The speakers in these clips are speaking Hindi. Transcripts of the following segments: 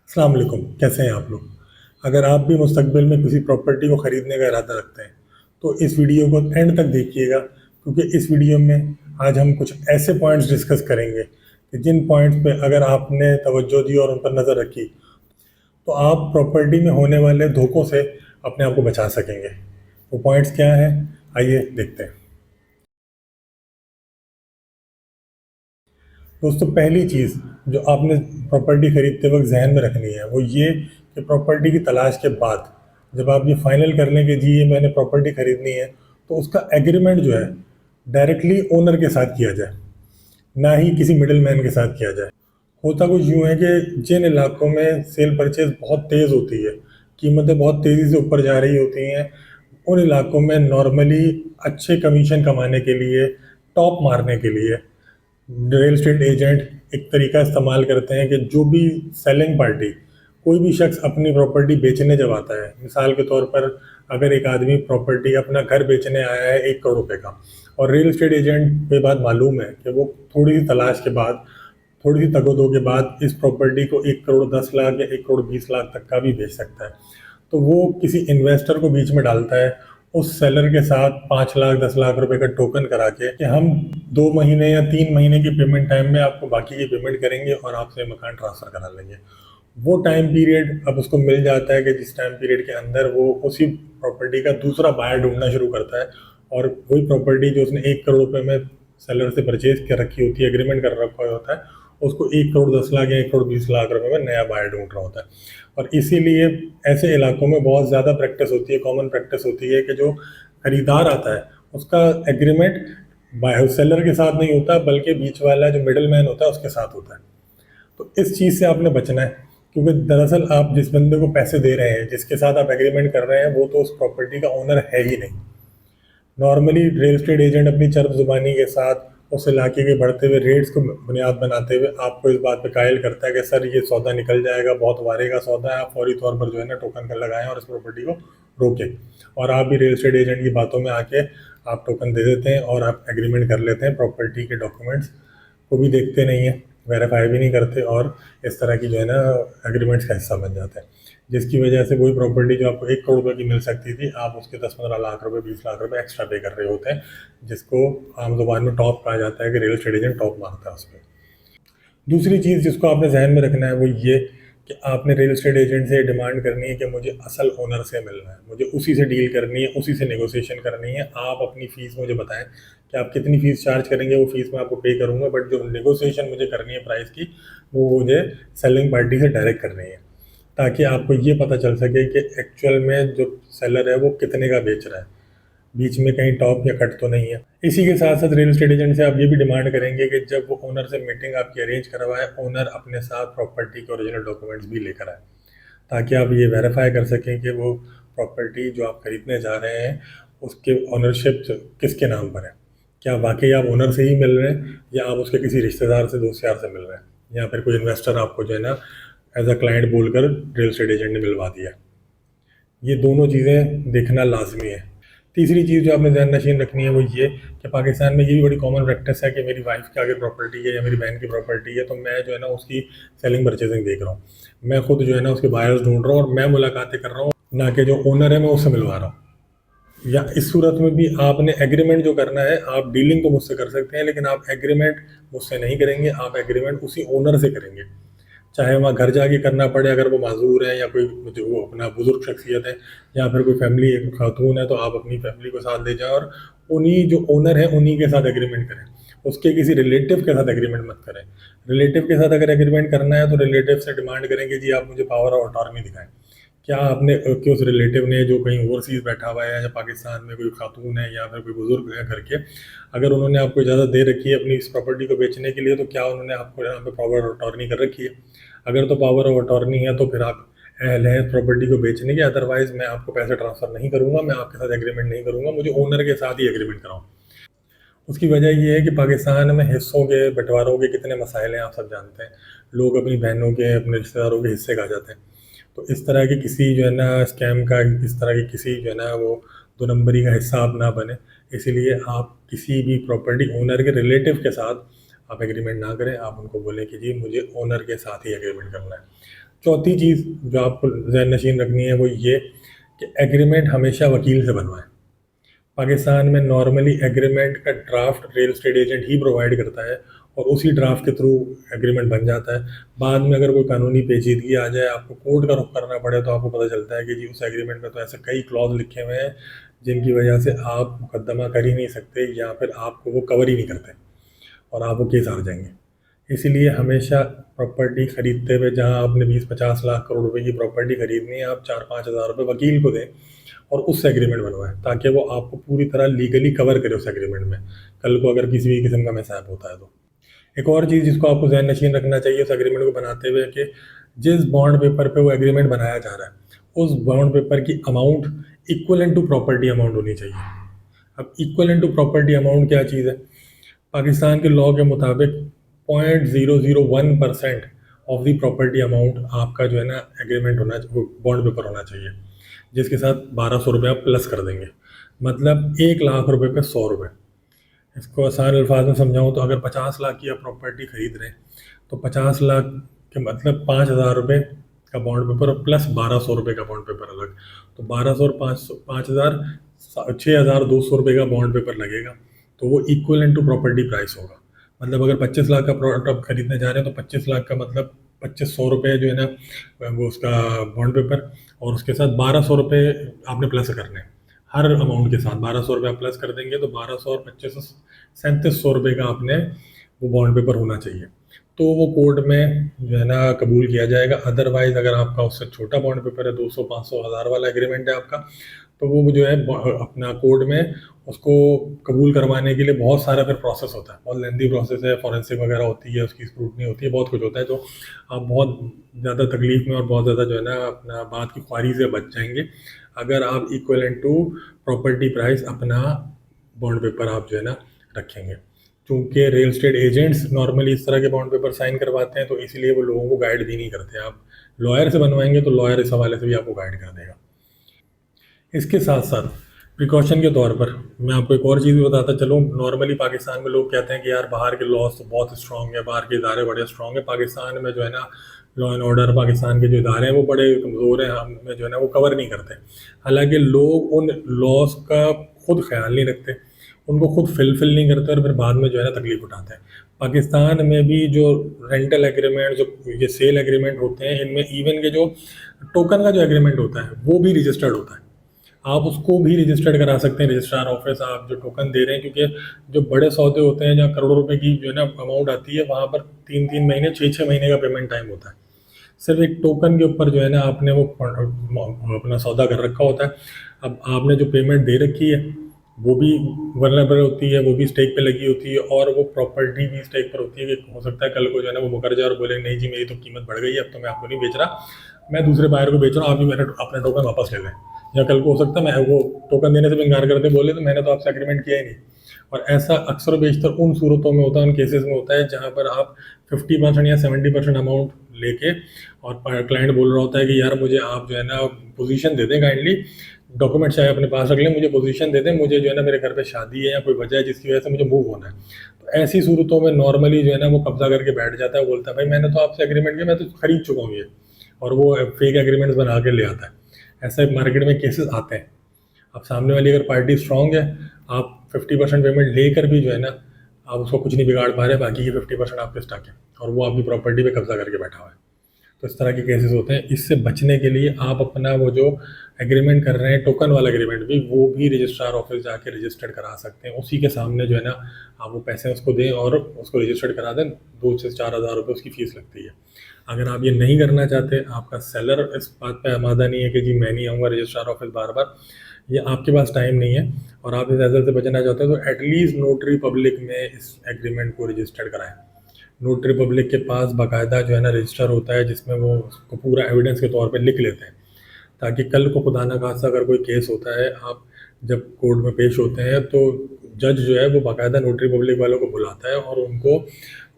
अस्सलाम वालेकुम, कैसे हैं आप लोग? अगर आप भी मुस्तकबिल में किसी प्रॉपर्टी को ख़रीदने का इरादा रखते हैं, तो इस वीडियो को एंड तक देखिएगा क्योंकि इस वीडियो में आज हम कुछ ऐसे पॉइंट्स डिस्कस करेंगे कि जिन पॉइंट्स पे अगर आपने तवज्जो दी और उन पर नज़र रखी, तो आप प्रॉपर्टी में होने वाले धोखों से अपने आप को बचा सकेंगे। वो पॉइंट्स क्या हैं? आइए देखते हैं। दोस्तों, पहली चीज़ जो आपने प्रॉपर्टी खरीदते वक्त जहन में रखनी है वो ये कि प्रॉपर्टी की तलाश के बाद जब आप ये फाइनल कर लें कि जी ये मैंने प्रॉपर्टी खरीदनी है, तो उसका एग्रीमेंट जो है डायरेक्टली ओनर के साथ किया जाए, ना ही किसी मिडिल मैन के साथ किया जाए। होता कुछ यूँ है कि जिन इलाकों में सेल परचेज बहुत तेज़ होती है, कीमतें बहुत तेज़ी से ऊपर जा रही होती हैं, उन इलाकों में नॉर्मली अच्छे कमीशन कमाने के लिए, टॉप मारने के लिए रियल एस्टेट एजेंट एक तरीका इस्तेमाल करते हैं कि जो भी सेलिंग पार्टी, कोई भी शख्स अपनी प्रॉपर्टी बेचने जब आता है, मिसाल के तौर पर अगर एक आदमी प्रॉपर्टी अपना घर बेचने आया है 1 करोड़ रुपए का, और रियल एस्टेट एजेंट पे बात मालूम है कि वो थोड़ी सी तलाश के बाद, थोड़ी सी तगोदो के बाद इस प्रॉपर्टी को 1 करोड़ 10 लाख या 1 करोड़ 20 लाख तक का भी बेच सकता है, तो वो किसी इन्वेस्टर को बीच में डालता है उस सेलर के साथ 5 लाख 10 लाख रुपए का टोकन करा के कि हम 2 महीने या 3 महीने की पेमेंट टाइम में आपको बाकी की पेमेंट करेंगे और आपसे मकान ट्रांसफ़र करा लेंगे। वो टाइम पीरियड अब उसको मिल जाता है कि जिस टाइम पीरियड के अंदर वो उसी प्रॉपर्टी का दूसरा बायर ढूंढना शुरू करता है, और वही प्रॉपर्टी जो उसने 1 करोड़ रुपए में सेलर से परचेज कर रखी होती है, एग्रीमेंट कर रखा होता है, उसको 1 करोड़ 10 लाख या 1 करोड़ 20 लाख रुपए में नया बायर ढूंढ रहा होता है। और इसीलिए ऐसे इलाकों में बहुत ज़्यादा प्रैक्टिस होती है, कॉमन प्रैक्टिस होती है कि जो खरीदार आता है उसका एग्रीमेंट बाय सेलर के साथ नहीं होता, बल्कि बीच वाला जो मिडिल मैन होता है उसके साथ होता है। तो इस चीज़ से आपने बचना है, क्योंकि दरअसल आप जिस बंदे को पैसे दे रहे हैं, जिसके साथ आप एग्रीमेंट कर रहे हैं, वो तो उस प्रॉपर्टी का ओनर है ही नहीं। नॉर्मली रियल एस्टेट एजेंट अपनी चर्ब जुबानी के साथ उस इलाके के बढ़ते हुए रेट्स को बुनियाद बनाते हुए आपको इस बात पे कायल करता है कि सर ये सौदा निकल जाएगा, बहुत वारे का सौदा है, आप फौरी तौर पर जो है ना टोकन कर लगाएं और इस प्रॉपर्टी को रोकें। और आप भी रियल एस्टेट एजेंट की बातों में आके आप टोकन दे देते हैं और आप एग्रीमेंट कर लेते हैं, प्रॉपर्टी के डॉक्यूमेंट्स को भी देखते नहीं हैं, वेरीफाई भी नहीं करते, और इस तरह की जो है ना एग्रीमेंट्स का हिस्सा बन जाता है, जिसकी वजह से वही प्रॉपर्टी जो आपको 1 करोड़ रुपए की मिल सकती थी, आप उसके 10 15 लाख रुपए 20 लाख रुपए एक्स्ट्रा पे कर रहे होते हैं, जिसको आम जुबान में टॉप कहा जाता है कि रियल एस्टेट एजेंट टॉप मारता है उस पर। दूसरी चीज़ जिसको आपने जहन में रखना है वो ये कि आपने रियल एस्टेट एजेंट से डिमांड करनी है कि मुझे असल ओनर से मिलना है, मुझे उसी से डील करनी है, उसी से नेगोशिएशन करनी है। आप अपनी फ़ीस मुझे बताएं कि आप कितनी फ़ीस चार्ज करेंगे, वो फ़ीस मैं आपको पे करूँगा, बट जो नेगोशिएशन मुझे करनी है प्राइस की, वो मुझे सेलिंग पार्टी से डायरेक्ट करनी है, ताकि आपको ये पता चल सके कि एक्चुअल में जो सेलर है वो कितने का बेच रहा है, बीच में कहीं टॉप या कट तो नहीं है। इसी के साथ साथ रियल एस्टेट एजेंट से आप ये भी डिमांड करेंगे कि जब वो ओनर से मीटिंग आपकी अरेंज करवाए, ओनर अपने साथ प्रॉपर्टी के ओरिजिनल डॉक्यूमेंट्स भी लेकर आए, ताकि आप ये वेरीफाई कर सकें कि वो प्रॉपर्टी जो आप खरीदने जा रहे हैं उसके ओनरशिप किसके नाम पर है। क्या वाकई आप ओनर से ही मिल रहे हैं, या आप उसके किसी रिश्तेदार से, दोस्त यार से मिल रहे हैं, या फिर कोई इन्वेस्टर आपको जो है ना एज अ क्लाइंट बोलकर रियल एस्टेट एजेंट ने मिलवा दिया। ये दोनों चीज़ें देखना लाजमी है। तीसरी चीज़ जो आपने ध्यान नशीन रखनी है वो ये कि पाकिस्तान में ये भी बड़ी कॉमन प्रैक्टिस है कि मेरी वाइफ के आगे प्रॉपर्टी है या मेरी बहन की प्रॉपर्टी है, तो मैं जो है ना उसकी सेलिंग परचेजिंग देख रहा हूँ, मैं खुद जो है ना उसके बायर्स ढूंढ रहा हूँ और मैं मुलाकातें कर रहा हूँ, ना कि जो ओनर है मैं उससे मिलवा रहा हूँ। या इस सूरत में भी आपने एग्रीमेंट जो करना है, आप डीलिंग तो मुझसे कर सकते हैं, लेकिन आप एग्रीमेंट मुझसे नहीं करेंगे, आप एग्रीमेंट उसी ओनर से करेंगे, चाहे वहाँ घर जाके करना पड़े अगर वो माजूर है, या कोई जो वो अपना बुजुर्ग शख्सियत है, या फिर कोई फैमिली खातून है, तो आप अपनी फैमिली को साथ ले जाएं और उन्हीं जो ओनर है उन्हीं के साथ एग्रीमेंट करें, उसके किसी रिलेटिव के साथ एग्रीमेंट मत करें। रिलेटिव के साथ अगर एग्रीमेंट करना है तो रिलेटिव से डिमांड करेंगे जी आप मुझे पावर ऑफ अटॉर्नी दिखाएं। क्या आपने कि उस रिलेटिव ने जो कहीं ओवरसीज़ बैठा हुआ है, या पाकिस्तान में कोई खातून है या फिर कोई बुजुर्ग है घर के, अगर उन्होंने आपको इजाज़त दे रखी है अपनी इस प्रॉपर्टी को बेचने के लिए, तो क्या उन्होंने आपको यहाँ पे पावर ऑफ अटॉर्नी कर रखी है? अगर तो पावर ऑफ अटॉर्नी है तो फिर आप अहल हैं प्रॉपर्टी को बेचने के, अदरवाइज़ मैं आपको पैसे ट्रांसफ़र नहीं करूँगा, मैं आपके साथ एग्रीमेंट नहीं करूँगा, मुझे ओनर के साथ ही एग्रीमेंट कराओ। उसकी वजह ये है कि पाकिस्तान में हिस्सों के बंटवारों के कितने मसाइल हैं आप सब जानते हैं। लोग अपनी बहनों के, अपने रिश्तेदारों के हिस्से खा जाते हैं। तो इस तरह की किसी जो है ना स्कैम का, इस तरह की किसी जो है ना वो 2 नंबरी का हिस्सा आप ना बने, इसीलिए आप किसी भी प्रॉपर्टी ओनर के रिलेटिव के साथ आप एग्रीमेंट ना करें। आप उनको बोलें कि जी मुझे ओनर के साथ ही एग्रीमेंट करना है, चौथी चीज़ जो आपको ज़हन नशीन रखनी है वो ये कि एग्रीमेंट हमेशा वकील से बनवाएं। पाकिस्तान में नॉर्मली एग्रीमेंट का ड्राफ्ट रियल एस्टेट एजेंट ही प्रोवाइड करता है और उसी ड्राफ्ट के थ्रू एग्रीमेंट बन जाता है। बाद में अगर कोई कानूनी पेचीदगी आ जाए, आपको कोर्ट का रुख करना पड़े, तो आपको पता चलता है कि जी उस एग्रीमेंट में तो ऐसे कई क्लॉज लिखे हुए हैं जिनकी वजह से आप मुकदमा कर ही नहीं सकते या फिर आपको वो कवर ही नहीं करते और आप वो केस हार जाएंगे। इसीलिए हमेशा प्रॉपर्टी खरीदते हुए जहां आपने 20-50 लाख करोड़ रुपए की प्रॉपर्टी खरीदनी है, आप 4-5 हज़ार रुपये वकील को दें और उससे एग्रीमेंट बनवाएं, ताकि वो आपको पूरी तरह लीगली कवर करे उस एग्रीमेंट में, कल को अगर किसी भी किस्म का मिसहैप होता है तो। एक और चीज़ जिसको आपको ज़हन नशीन रखना चाहिए उस एग्रीमेंट को बनाते हुए कि जिस बॉन्ड पेपर पे वो एग्रीमेंट बनाया जा रहा है उस बॉन्ड पेपर की amount equal to property amount होनी चाहिए। अब इक्वल टू प्रॉपर्टी अमाउंट क्या चीज़ है? पाकिस्तान के लॉ के मुताबिक 0.001% ऑफ द प्रॉपर्टी अमाउंट आपका जो है ना एग्रीमेंट होना, बॉन्ड पेपर होना चाहिए, जिसके साथ 1200 रुपये आप प्लस कर देंगे। मतलब 1 लाख रुपए पे 100 रुपये। इसको आसान अल्फाज में समझाऊँ तो अगर 50 लाख की आप प्रॉपर्टी खरीद रहे हैं तो 50 लाख के मतलब 5,000 रुपये का बॉन्ड पेपर और प्लस 1200 रुपये का बॉन्ड पेपर अलग, तो 1200 और 5,000 6,200 रुपये का बॉन्ड पेपर लगेगा। तो वो इक्वल टू प्रॉपर्टी प्राइस होगा। मतलब अगर 25 लाख का प्रोडक्ट आप खरीदने जा रहे हैं तो 25 लाख का मतलब 2500 रुपये जो है ना वो उसका बॉन्ड पेपर, और उसके साथ 1200 रुपये आपने प्लस करने हैं। हर अमाउंट के साथ 1200 रुपये आप प्लस कर देंगे तो 1200 और 2500 3700 रुपये का आपने वो बॉन्ड पेपर होना चाहिए। तो वो कोर्ट में जो है ना कबूल किया जाएगा। अदरवाइज अगर आपका उससे छोटा बॉन्ड पेपर है, 200, 500, 1000 वाला एग्रीमेंट है आपका, तो वो जो है अपना कोर्ट में उसको कबूल करवाने के लिए बहुत सारा फिर प्रोसेस होता है, बहुत लेंदी प्रोसेस है, फॉरेंसिक वगैरह होती है, उसकी स्क्रूटनी होती है, बहुत कुछ होता है। तो आप बहुत ज़्यादा तकलीफ में और बहुत ज़्यादा जो है ना अपना बात की ख्वारी से बच जाएंगे अगर आप इक्वल टू प्रॉपर्टी प्राइस अपना बॉन्ड पेपर आप जो है ना रखेंगे। क्योंकि रियल एस्टेट एजेंट्स नॉर्मली इस तरह के बॉन्ड पेपर साइन करवाते हैं, तो इसलिए वो लोगों को गाइड भी नहीं करते। आप लॉयर से बनवाएंगे तो लॉयर इस हवाले से भी आपको गाइड कर देगा। इसके साथ साथ प्रिकॉशन के तौर पर मैं आपको एक और चीज़ भी बताता चलूँ। नॉर्मली पाकिस्तान में लोग कहते हैं कि यार बाहर के लॉज तो बहुत स्ट्रॉन्ग है, बाहर के इदारे बड़े स्ट्रॉन्ग है, पाकिस्तान में जो है ना लॉ एंड ऑर्डर, पाकिस्तान के जो इदारे हैं वो बड़े कमज़ोर हैं, हमें जो है ना वो कवर नहीं करते। हालांकि लोग उन लॉज का खुद ख्याल नहीं रखते, उनको खुद फिल नहीं करते और फिर बाद में जो है ना तकलीफ उठाते हैं। पाकिस्तान में भी जो रेंटल एग्रीमेंट, जो ये सेल एग्रीमेंट होते हैं, इनमें इवन के जो टोकन का जो एग्रीमेंट होता है वो भी रजिस्टर्ड होता है। आप उसको भी रजिस्टर्ड करा सकते हैं रजिस्ट्रार ऑफिस। आप जो टोकन दे रहे हैं, क्योंकि जो बड़े सौदे होते हैं जहाँ करोड़ों रुपए की जो है ना अमाउंट आती है, वहाँ पर 3-3 महीने 6-6 महीने का पेमेंट टाइम होता है। सिर्फ एक टोकन के ऊपर जो है ना आपने वो अपना सौदा कर रखा होता है। अब आपने जो पेमेंट दे रखी है वो भी वल्नरेबल होती है, वो भी स्टेक पे लगी होती है, और वो प्रॉपर्टी भी स्टेक पर होती है कि हो सकता है कल को जो है ना वो मुकर जाए और बोले नहीं जी मेरी तो कीमत बढ़ गई है, अब तो मैं आपको नहीं बेच रहा, मैं दूसरे बायर को बेच रहा हूँ, आप भी मेरा अपना टोकन वापस ले लें। या कल को हो सकता है मैं वो टोकन देने से भी इनकार करते बोले तो मैंने तो आपसे एग्रीमेंट किया ही नहीं। और ऐसा अक्सर बेशतर उन सूरतों में होता है, उन केसेस में होता है जहाँ पर आप 50% या 70% अमाउंट लेके और क्लाइंट बोल रहा होता है कि यार मुझे आप जो है ना पोजीशन दे दें, काइंडली डॉक्यूमेंट चाहे अपने पास रख लें, मुझे पोजीशन दे दें, मुझे जो है ना मेरे घर पे शादी है या कोई वजह है जिसकी वजह से मुझे मूव होना है। तो ऐसी सूरतों में नॉर्मली जो है ना वो कब्जा करके बैठ जाता है, बोलता है भाई मैंने तो आपसे एग्रीमेंट किया, मैं तो खरीद चुका हूँ ये, और वो फेक एग्रीमेंट्स बना के ले आता है। ऐसे मार्केट में केसेस आते हैं। अब सामने वाली अगर पार्टी स्ट्रांग है, आप 50% पेमेंट लेकर भी जो है ना आप उसको कुछ नहीं बिगाड़ पा रहे, बाकी की 50% आपके स्टक है और वो आपकी प्रॉपर्टी पे कब्जा करके बैठा हुआ है। तो इस तरह के केसेस होते हैं। इससे बचने के लिए आप अपना वो जो एग्रीमेंट कर रहे हैं, टोकन वाला एग्रीमेंट भी, वो भी रजिस्ट्रार ऑफिस जाके रजिस्टर्ड करा सकते हैं। उसी के सामने जो है ना आप वो पैसे उसको दें और उसको रजिस्टर्ड करा दें। 2 से 4 हज़ार रुपये उसकी फ़ीस लगती है। अगर आप ये नहीं करना चाहते, आपका सेलर इस बात पे आमादा नहीं है कि जी मैं नहीं आऊँगा रजिस्ट्रार ऑफिस बार बार, ये आपके पास टाइम नहीं है और आप इस हैसल से बचना चाहते हैं, तो एटलीस्ट नोटरी पब्लिक में इस एग्रीमेंट को रजिस्टर्ड कराएं। नोटरी पब्लिक के पास बाकायदा जो है ना रजिस्टर होता है जिसमें वो उसको पूरा एविडेंस के तौर पे लिख लेते हैं, ताकि कल को खुदा न खास्ता अगर कोई केस होता है, आप जब कोर्ट में पेश होते हैं तो जज जो है वो बाकायदा नोटरी पब्लिक वालों को बुलाता है और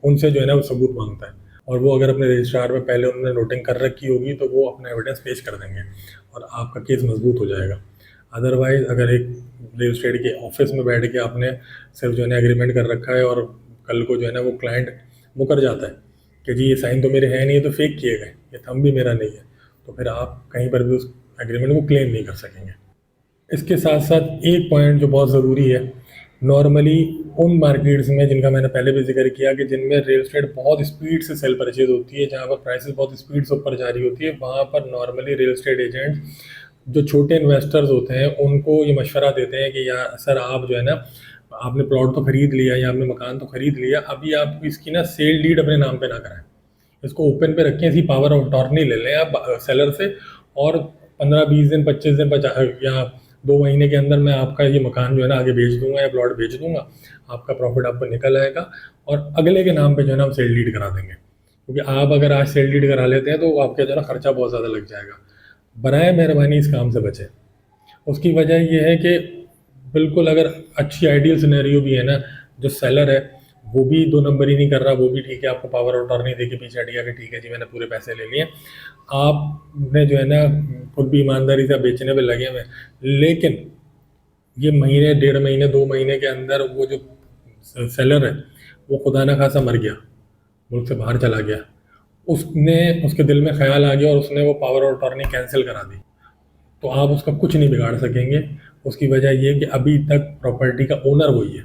उनसे जो है ना वो सबूत मांगता है, और वो अगर अपने रजिस्ट्रार में पहले उन्होंने नोटिंग कर रखी होगी तो वो अपना एविडेंस पेश कर देंगे और आपका केस मजबूत हो जाएगा। अदरवाइज़ अगर एक रियल एस्टेट के ऑफिस में बैठ के आपने सिर्फ जो है ना एग्रीमेंट कर रखा है और कल को जो है ना वो क्लाइंट मुकर जाता है, कि जी ये साइन तो मेरे हैं नहीं, ये तो फेक किए गए, ये थंब भी मेरा नहीं है, तो फिर आप कहीं पर भी उस एग्रीमेंट को क्लेम नहीं कर सकेंगे। इसके साथ साथ एक पॉइंट जो बहुत ज़रूरी है, नॉर्मली उन मार्केट्स में जिनका मैंने पहले भी जिक्र किया कि जिनमें रियल एस्टेट बहुत स्पीड से सेल परचेज होती है, जहाँ पर प्राइसेस बहुत स्पीड से ऊपर जा रही होती है, वहाँ पर नॉर्मली रियल एस्टेट एजेंट जो छोटे इन्वेस्टर्स होते हैं उनको ये मशवरा देते हैं कि यार सर आप जो है ना, आपने प्लॉट तो खरीद लिया या आपने मकान तो खरीद लिया, अभी आप इसकी ना सेल डीड अपने नाम पे ना कराएं, इसको ओपन पे रखें, इसी पावर ऑफ अटॉर्नी ले लें आप सेलर से, और 15-20 दिन 25 दिन या 2 महीने के अंदर मैं आपका ये मकान जो है ना आगे बेच दूंगा या प्लॉट बेच दूंगा, आपका प्रॉफिट आपको निकल आएगा, और अगले के नाम पे जो है ना हम सेल डीड करा देंगे। क्योंकि आप अगर आज सेल डीड करा लेते हैं तो आपका जो है ना खर्चा बहुत ज़्यादा लग जाएगा। बराए मेहरबानी इस काम से बचें। उसकी वजह ये है कि बिल्कुल अगर अच्छी आइडियल सिनेरियो भी है ना, जो सेलर है वो भी 2 नंबर ही नहीं कर रहा, वो भी ठीक है, आपको पावर ऑफ अटॉर्नी दे के पीछे हट गया कि ठीक है जी मैंने पूरे पैसे ले लिए, आपने जो है ना खुद भी ईमानदारी से बेचने पे लगे हुए, लेकिन ये महीने 1.5 महीने 2 महीने के अंदर वो जो सेलर है वो खुदा ना खासा मर गया, मुल्क से बाहर चला गया, उसके दिल में ख्याल आ गया और उसने वो पावर ऑफ अटॉर्नी कैंसिल करा दी, तो आप उसका कुछ नहीं बिगाड़ सकेंगे। उसकी वजह ये कि अभी तक प्रॉपर्टी का ओनर वही है,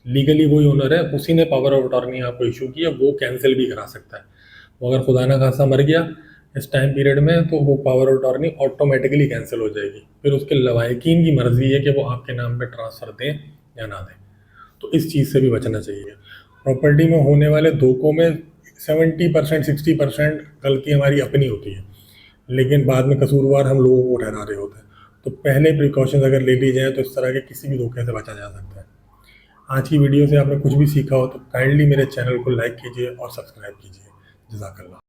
लीगली वही ओनर है, उसी ने पावर ऑफ अटॉर्नी आपको इशू किया, वो कैंसिल भी करा सकता है। वो अगर खुदा ना खासा मर गया इस टाइम पीरियड में तो वो power of attorney automatically cancel हो जाएगी, फिर उसके लवाहिकीन की मर्जी है कि वो आपके नाम पे ट्रांसफ़र दें या ना दें। तो इस चीज़ से भी बचना चाहिए। प्रॉपर्टी में होने वाले धोखों में 70% 60% गलती हमारी अपनी होती है, लेकिन बाद में कसूरवार हम लोगों को ठहरा रहे होते हैं। तो पहले प्रिकॉशंस अगर ले ली जाए तो इस तरह के किसी भी धोखे से बचा जा सकता है। आज की वीडियो से आपने कुछ भी सीखा हो तो काइंडली मेरे चैनल को लाइक कीजिए और सब्सक्राइब कीजिए। जज़ाकल्लाह।